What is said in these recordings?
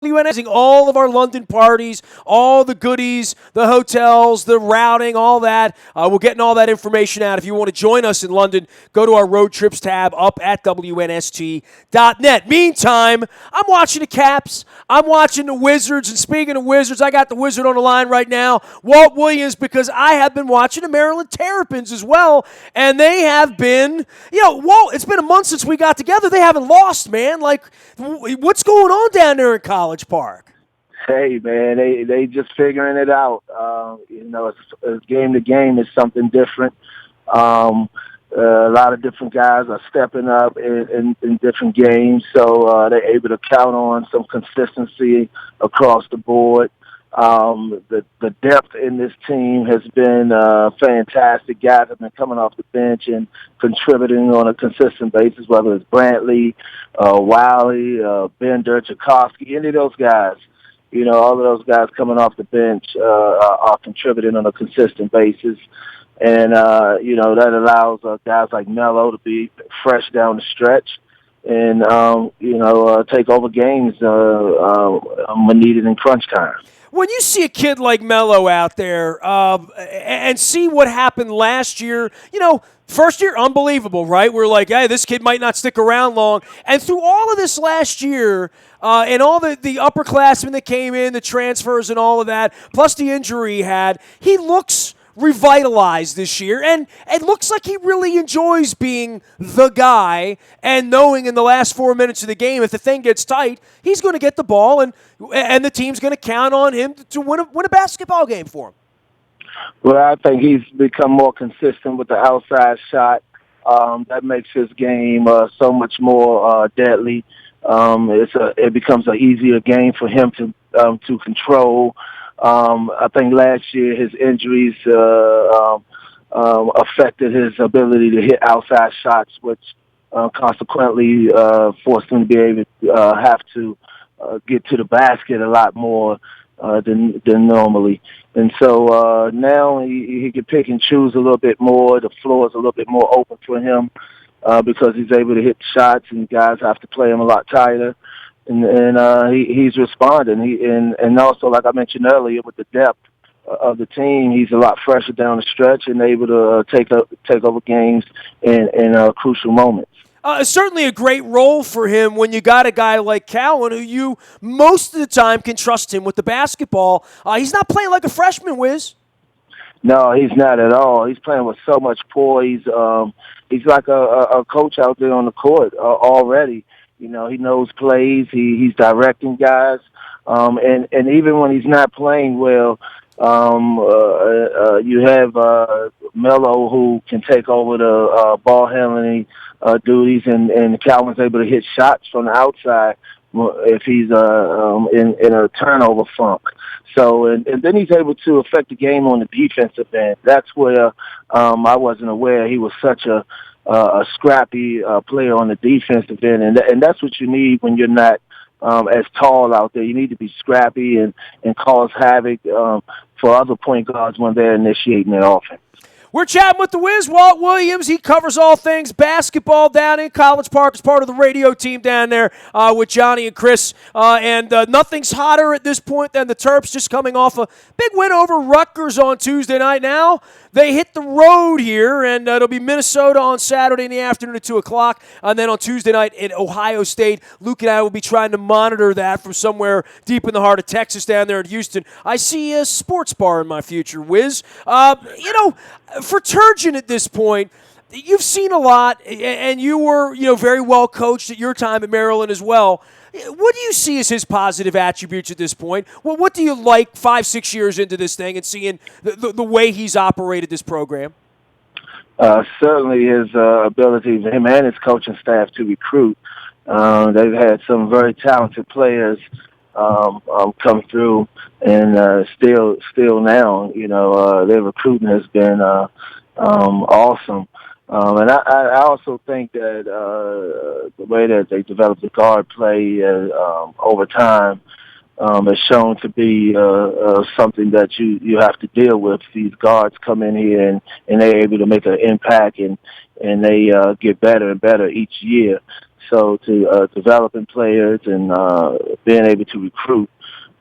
WNSing all of our London parties, all the goodies, the hotels, the routing, all that. We're getting all that information out. If you want to join us in London, go to our road trips tab up at WNST.net. Meantime, I'm watching the Caps. I'm watching the Wizards. And speaking of Wizards, I got the Wizard on the line right now, Walt Williams, because I have been watching the Maryland Terrapins as well. And they have been, Walt, it's been a month since we got together. They haven't lost, man. Like, what's going on down there in College Park? Hey man, they just figuring it out. It's game to game is something different. A lot of different guys are stepping up in different games, so they're able to count on some consistency across the board. The depth in this team has been fantastic. Guys have been coming off the bench and contributing on a consistent basis, whether it's Brantley, Wiley, Bender, Tchaikovsky, any of those guys. All of those guys coming off the bench are contributing on a consistent basis. And, that allows guys like Melo to be fresh down the stretch and, take over games when needed in crunch time. When you see a kid like Melo out there and see what happened last year, first year, unbelievable, right? We're like, hey, this kid might not stick around long. And through all of this last year and all the upperclassmen that came in, the transfers and all of that, plus the injury he had, he looks revitalized this year, and it looks like he really enjoys being the guy and knowing in the last 4 minutes of the game, if the thing gets tight, he's going to get the ball, and the team's going to count on him to win a basketball game for him. Well, I think he's become more consistent with the outside shot. That makes his game so much more deadly. It becomes an easier game for him to control. I think last year his injuries affected his ability to hit outside shots, which consequently forced him to be able to have to get to the basket a lot more than normally. And so now he can pick and choose a little bit more. The floor is a little bit more open for him because he's able to hit shots, and guys have to play him a lot tighter. And he's responding. And also, like I mentioned earlier, with the depth of the team, he's a lot fresher down the stretch and able to take over games in crucial moments. Certainly a great role for him when you got a guy like Cowan, who you most of the time can trust him with the basketball. He's not playing like a freshman, Wiz. No, he's not at all. He's playing with so much poise. He's like a coach out there on the court already. He knows plays. He's directing guys. And even when he's not playing well, you have Melo who can take over the ball handling duties, and Calvin's able to hit shots from the outside if he's in a turnover funk. So, and then he's able to affect the game on the defensive end. That's where I wasn't aware he was such a scrappy player on the defensive end, and that's what you need when you're not as tall out there. You need to be scrappy and cause havoc for other point guards when they're initiating their offense. We're chatting with the Wiz, Walt Williams. He covers all things basketball down in College Park as part of the radio team down there with Johnny and Chris. And nothing's hotter at this point than the Terps just coming off a big win over Rutgers on Tuesday night. Now they hit the road here, and it'll be Minnesota on Saturday in the afternoon at 2 o'clock. And then on Tuesday night at Ohio State, Luke and I will be trying to monitor that from somewhere deep in the heart of Texas down there in Houston. I see a sports bar in my future, Wiz. For Turgeon at this point, you've seen a lot, and you were, very well coached at your time at Maryland as well. What do you see as his positive attributes at this point? Well, what do you like 5-6 years into this thing and seeing the way he's operated this program? Certainly his ability, him and his coaching staff, to recruit. They've had some very talented players come through, and still now, their recruiting has been awesome. And I also think that the way that they develop the guard play over time has shown to be something that you have to deal with. These guards come in here and they're able to make an impact, and they get better and better each year. So to developing players and being able to recruit,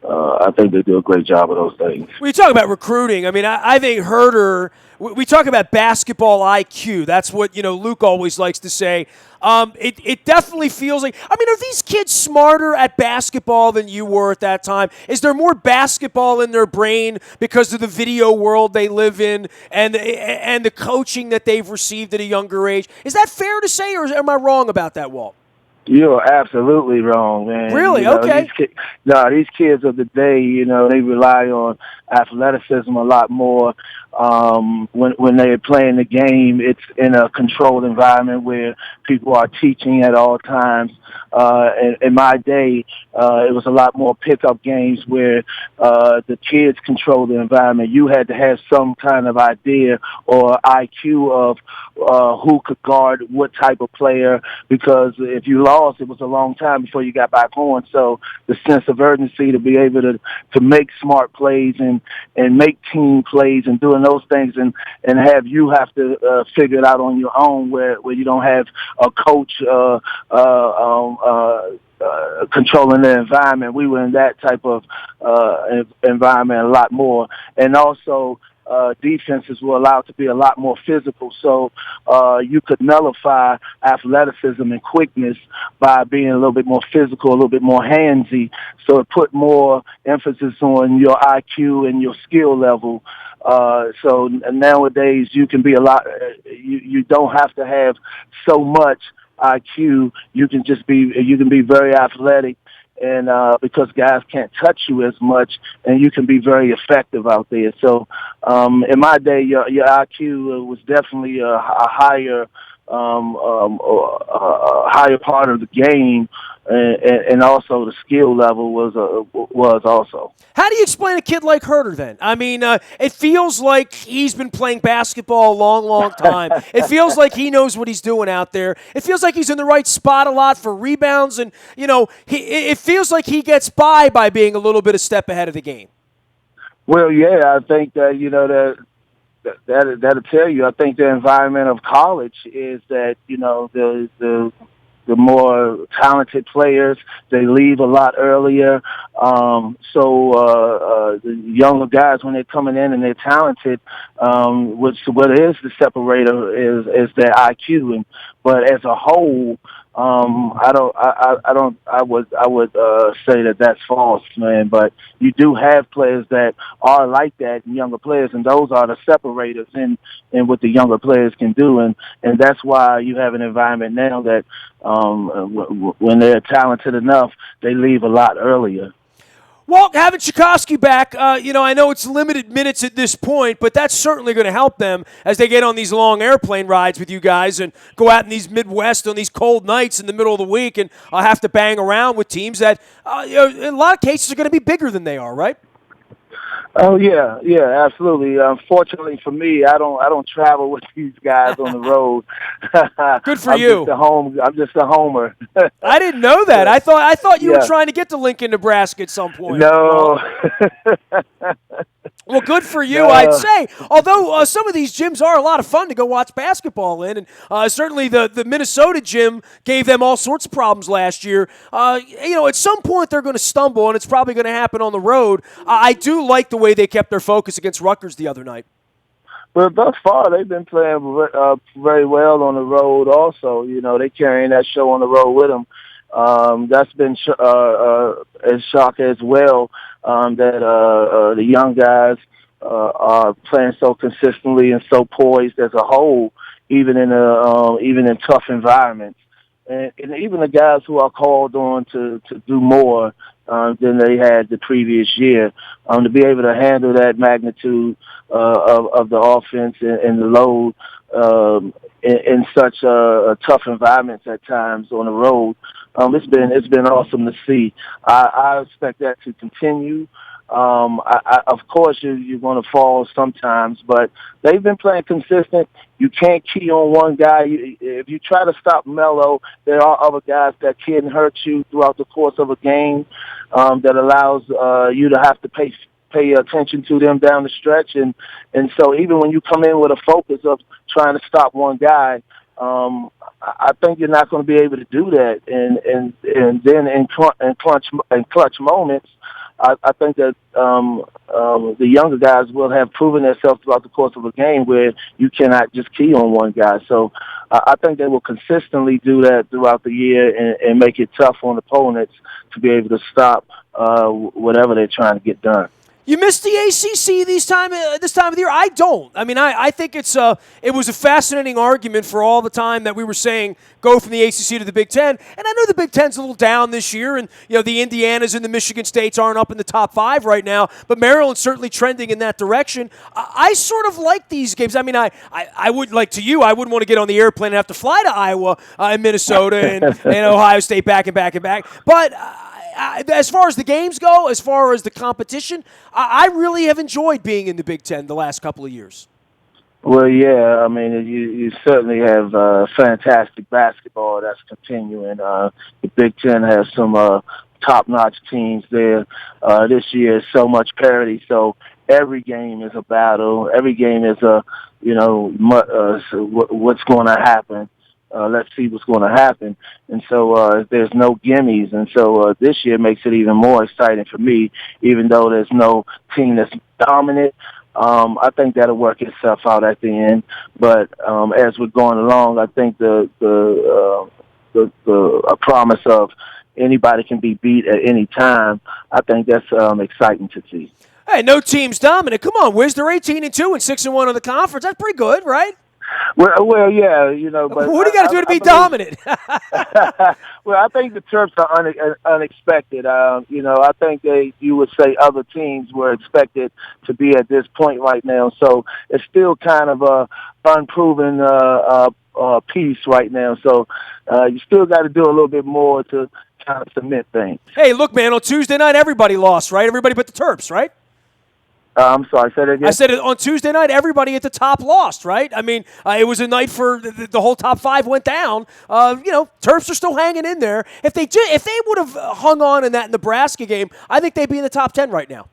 I think they do a great job of those things. When you talk about recruiting, I mean, I think Herder. We talk about basketball IQ. That's what Luke always likes to say. It definitely feels like. I mean, are these kids smarter at basketball than you were at that time? Is there more basketball in their brain because of the video world they live in and the coaching that they've received at a younger age? Is that fair to say, or am I wrong about that, Walt? You're absolutely wrong, man. Really? Okay. These kids of the day, they rely on athleticism a lot more. When they're playing the game, it's in a controlled environment where people are teaching at all times. In my day, it was a lot more pickup games where the kids control the environment. You had to have some kind of idea or IQ of who could guard what type of player, because if you lost, it was a long time before you got back on. So the sense of urgency to be able to make smart plays and make team plays and doing those things and have you have to figure it out on your own where you don't have a coach controlling the environment. We were in that type of environment a lot more. And also defenses were allowed to be a lot more physical. So you could nullify athleticism and quickness by being a little bit more physical, a little bit more handsy. So it put more emphasis on your IQ and your skill level. So nowadays you can be you don't have to have so much IQ. You can be very athletic, and because guys can't touch you as much, and you can be very effective out there. So in my day, your IQ was definitely a higher higher part of the game, and also the skill level was also. How do you explain a kid like Herder then? I mean, it feels like he's been playing basketball a long, long time. It feels like he knows what he's doing out there. It feels like he's in the right spot a lot for rebounds, and it feels like he gets by being a little bit a step ahead of the game. Well, yeah, I think that that'll tell you. I think the environment of college is that the more talented players, they leave a lot earlier. So the younger guys, when they're coming in and they're talented, what is the separator is their IQ. But as a whole, I would say that that's false, man. But you do have players that are like that, younger players, and those are the separators in what the younger players can do, and that's why you have an environment now that when they're talented enough, they leave a lot earlier. Well, having Tchaikovsky back, I know it's limited minutes at this point, but that's certainly going to help them as they get on these long airplane rides with you guys and go out in these Midwest on these cold nights in the middle of the week and have to bang around with teams that, in a lot of cases, are going to be bigger than they are, right? Oh yeah, absolutely. Unfortunately for me, I don't travel with these guys on the road. Good for you. I'm just a homer. I didn't know that. I thought you were trying to get to Lincoln, Nebraska at some point. No. Well, good for you, I'd say. Although some of these gyms are a lot of fun to go watch basketball in, and certainly the Minnesota gym gave them all sorts of problems last year. At some point they're going to stumble, and it's probably going to happen on the road. I do like the way they kept their focus against Rutgers the other night. Well, thus far they've been playing very well on the road. Also, they're carrying that show on the road with them. That's been a shock as well. That the young guys are playing so consistently and so poised as a whole, even in tough environments, and even the guys who are called on to do more than they had the previous year, to be able to handle that magnitude of the offense and the load in such tough environments at times on the road. It's been awesome to see. I expect that to continue. Of course, you're going to fall sometimes, but they've been playing consistent. You can't key on one guy. If you try to stop Melo, there are other guys that can hurt you throughout the course of a game that allows you to have to pay attention to them down the stretch. And so even when you come in with a focus of trying to stop one guy, I think you're not going to be able to do that, and then in clutch moments, I think that the younger guys will have proven themselves throughout the course of a game where you cannot just key on one guy. So I think they will consistently do that throughout the year and make it tough on opponents to be able to stop whatever they're trying to get done. You missed the ACC this time of the year? I don't. I mean, I think it was a fascinating argument for all the time that we were saying go from the ACC to the Big Ten. And I know the Big Ten's a little down this year, and the Indianas and the Michigan States aren't up in the top 5 right now, but Maryland's certainly trending in that direction. I sort of like these games. I mean, I would like to you. I wouldn't want to get on the airplane and have to fly to Iowa and Minnesota and Ohio State back and back and back. But as far as the games go, as far as the competition, I really have enjoyed being in the Big Ten the last couple of years. Well, yeah, I mean, you certainly have fantastic basketball that's continuing. The Big Ten has some top-notch teams there. This year is so much parity, so every game is a battle. Every game is what's going to happen. Let's see what's going to happen. And so there's no gimmies. And so this year makes it even more exciting for me, even though there's no team that's dominant. I think that'll work itself out at the end. But as we're going along, I think the promise of anybody can be beat at any time, I think that's exciting to see. Hey, no team's dominant. Come on, Wiz, they're 18-2 and 6-1 in the conference. That's pretty good, right? Well, yeah, but what do you got to do to be dominant? Well, I think the Terps are unexpected. I think you would say other teams were expected to be at this point right now. So it's still kind of a unproven piece right now. So you still got to do a little bit more to kind of cement things. Hey, look, man, on Tuesday night, everybody lost, right? Everybody but the Terps, right? I'm sorry, say that again? I said on Tuesday night, everybody at the top lost, right? I mean, it was a night for the whole top 5 went down. Terps are still hanging in there. If they would have hung on in that Nebraska game, I think they'd be in the top 10 right now.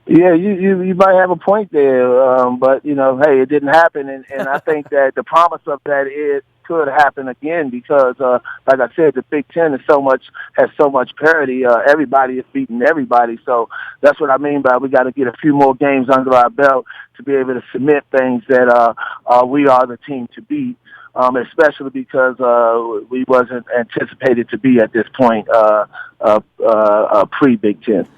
Yeah, you might have a point there, but hey, it didn't happen, and I think that the promise of that is could happen again because, like I said, the Big Ten has so much parity. Everybody is beating everybody, so that's what I mean by we got to get a few more games under our belt to be able to submit things that we are the team to beat. Especially because we wasn't anticipated to be at this point pre-Big Ten.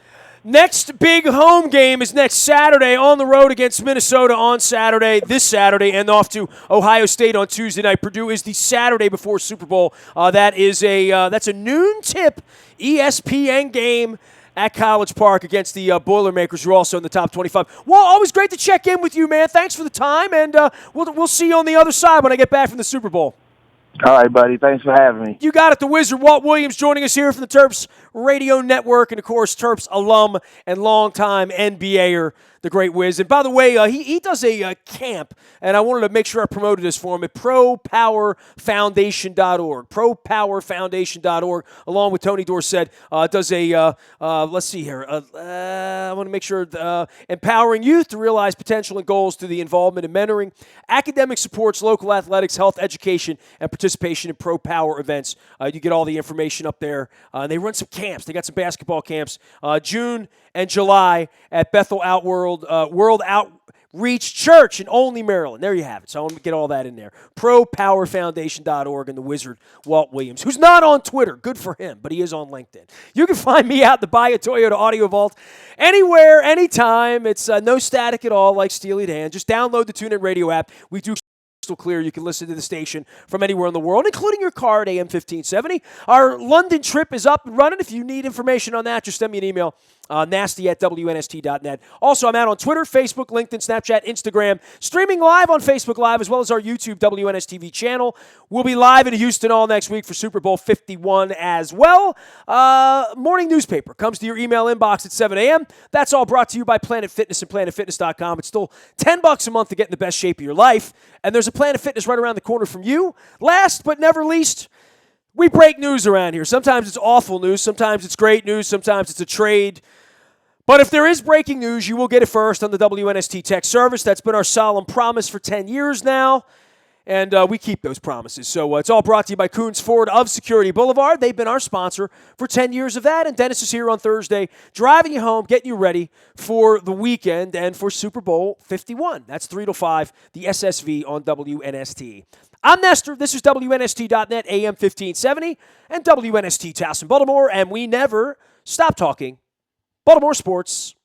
Next big home game is next Saturday on the road against Minnesota on this Saturday, and off to Ohio State on Tuesday night. Purdue is the Saturday before Super Bowl. That's a noon tip ESPN game at College Park against the Boilermakers, who are also in the top 25. Well, always great to check in with you, man. Thanks for the time, and we'll see you on the other side when I get back from the Super Bowl. All right, buddy. Thanks for having me. You got it. The Wizard, Walt Williams, joining us here from the Terps Radio Network, and, of course, Terps alum and longtime NBAer, the great Wiz. And, by the way, he does a camp, and I wanted to make sure I promoted this for him at ProPowerFoundation.org. ProPowerFoundation.org, along with Tony Dorsett, does let's see here. I want to make sure empowering youth to realize potential and goals through the involvement in mentoring, academic supports, local athletics, health, education, and participation in pro power events. You get all the information up there. They run some camps. They got some basketball camps June and July at Bethel World Outreach Church in Olney, Maryland. There you have it. So I want to get all that in there. ProPowerFoundation.org, and the Wizard, Walt Williams, who's not on Twitter. Good for him, but he is on LinkedIn. You can find me out the Buy a Toyota Audio Vault anywhere, anytime. It's no static at all, like Steely Dan. Just download the TuneIn Radio app. We do clear. You can listen to the station from anywhere in the world, including your car at AM 1570. Our London trip is up and running. If you need information on that, just send me an email, nasty@WNST.net. Also, I'm out on Twitter, Facebook, LinkedIn, Snapchat, Instagram, streaming live on Facebook Live, as well as our YouTube WNSTV channel. We'll be live in Houston all next week for Super Bowl 51 as well. Morning newspaper comes to your email inbox at 7 a.m. That's all brought to you by Planet Fitness and PlanetFitness.com. It's still $10 a month to get in the best shape of your life, and there's a Planet Fitness right around the corner from you. Last but never least, we break news around here. Sometimes it's awful news, sometimes it's great news, sometimes it's a trade. But if there is breaking news, you will get it first on the WNST Tech Service. That's been our solemn promise for 10 years now. And we keep those promises. So it's all brought to you by Coons Ford of Security Boulevard. They've been our sponsor for 10 years of that. And Dennis is here on Thursday, driving you home, getting you ready for the weekend and for Super Bowl 51. That's 3 to 5, the SSV on WNST. I'm Nestor. This is WNST.net, AM 1570, and WNST Towson, Baltimore. And we never stop talking Baltimore sports.